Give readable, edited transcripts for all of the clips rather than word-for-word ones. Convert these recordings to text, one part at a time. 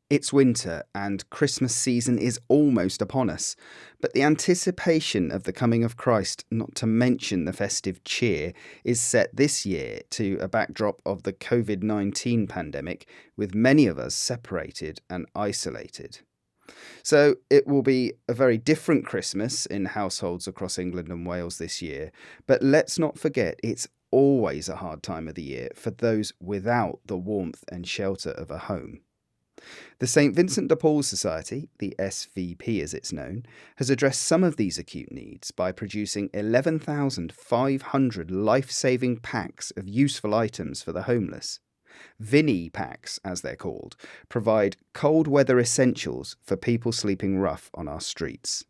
It's winter and Christmas season is almost upon us, but the anticipation of the coming of Christ, not to mention the festive cheer, is set this year to a backdrop of the COVID-19 pandemic, with many of us separated and isolated. So it will be a very different Christmas in households across England and Wales this year, but let's not forget it's always a hard time of the year for those without the warmth and shelter of a home. The St Vincent de Paul Society, the SVP as it's known, has addressed some of these acute needs by producing 11,500 life-saving packs of useful items for the homeless. Vinnie Packs, as they're called, provide cold weather essentials for people sleeping rough on our streets.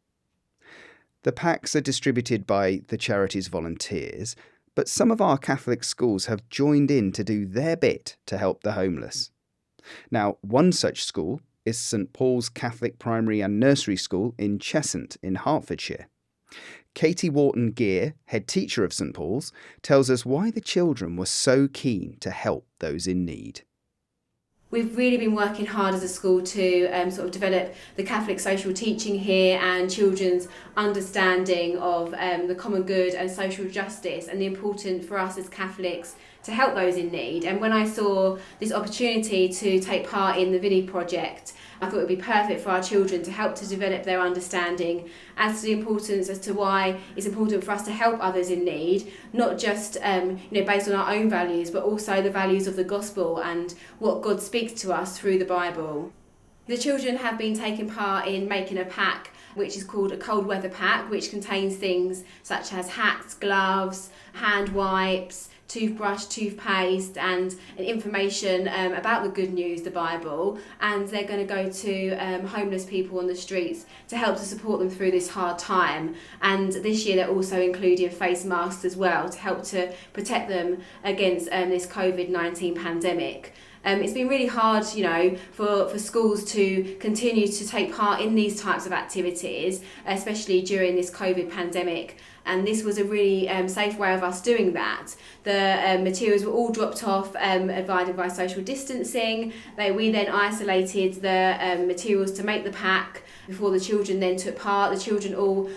The packs are distributed by the charity's volunteers, but some of our Catholic schools have joined in to do their bit to help the homeless. Now, one such school is St Paul's Catholic Primary and Nursery School in Cheshunt in Hertfordshire. Katie Wharton-Gear, head teacher of St Paul's, tells us why the children were so keen to help those in need. We've really been working hard as a school to sort of develop the Catholic social teaching here and children's understanding of the common good and social justice and the importance for us as Catholics to help those in need. And when I saw this opportunity to take part in the Vinnie project, I thought it would be perfect for our children to help to develop their understanding as to the importance as to why it's important for us to help others in need, not just based on our own values, but also the values of the gospel and what God speaks to us through the Bible. The children have been taking part in making a pack which is called a cold weather pack, which contains things such as hats, gloves, hand wipes, toothbrush, toothpaste and information about the good news, the Bible, and they're going to go to homeless people on the streets to help to support them through this hard time. And this year they're also including face masks as well to help to protect them against this COVID-19 pandemic. It's been really hard, for schools to continue to take part in these types of activities, especially during this COVID pandemic. And this was a really safe way of us doing that. The materials were all dropped off, abiding by social distancing. We then isolated the materials to make the pack before the children then took part. The children all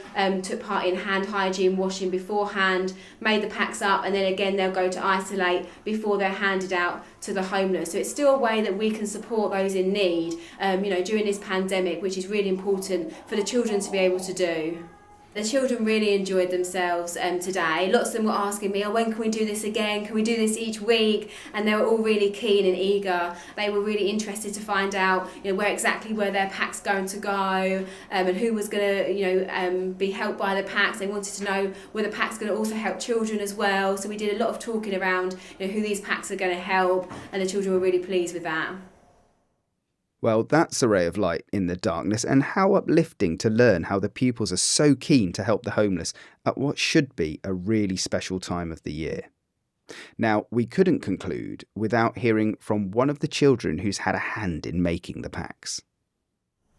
took part in hand hygiene, washing beforehand, made the packs up, and then again they'll go to isolate before they're handed out to the homeless. So it's still a way that we can support those in need, during this pandemic, which is really important for the children to be able to do. The children really enjoyed themselves today. Lots of them were asking me, when can we do this again? Can we do this each week? And they were all really keen and eager. They were really interested to find out where their pack's going to go, and who was going to be helped by the packs. They wanted to know whether the pack's going to also help children as well. So we did a lot of talking around who these packs are going to help, and the children were really pleased with that. Well, that's a ray of light in the darkness, and how uplifting to learn how the pupils are so keen to help the homeless at what should be a really special time of the year. Now, we couldn't conclude without hearing from one of the children who's had a hand in making the packs.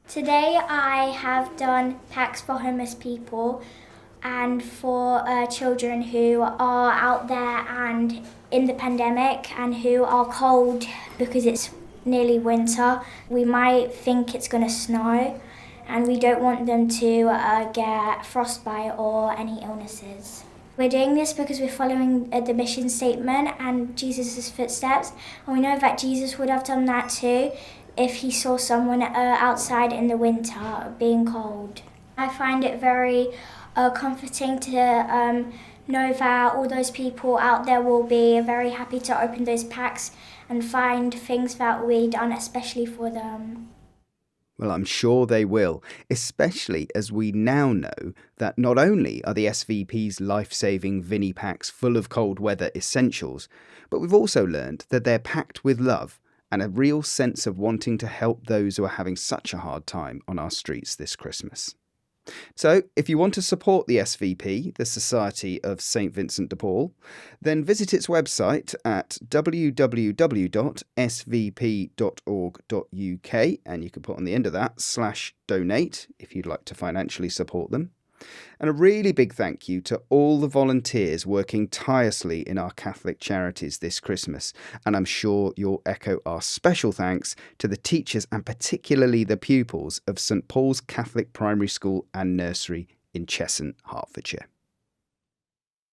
Today I have done packs for homeless people and for children who are out there and in the pandemic and who are cold because it's nearly winter. We might think it's going to snow and we don't want them to get frostbite or any illnesses. We're doing this because we're following the mission statement and Jesus' footsteps, and we know that Jesus would have done that too if he saw someone outside in the winter being cold. I find it very comforting to know that all those people out there will be very happy to open those packs and find things that we done especially for them. Well, I'm sure they will, especially as we now know that not only are the SVP's life-saving Vinnie Packs full of cold weather essentials, but we've also learned that they're packed with love and a real sense of wanting to help those who are having such a hard time on our streets this Christmas. So, if you want to support the SVP, the Society of St Vincent de Paul, then visit its website at www.svp.org.uk, and you can put on the end of that /donate if you'd like to financially support them. And a really big thank you to all the volunteers working tirelessly in our Catholic charities this Christmas. And I'm sure you'll echo our special thanks to the teachers and particularly the pupils of St Paul's Catholic Primary School and Nursery in Cheshunt, Hertfordshire.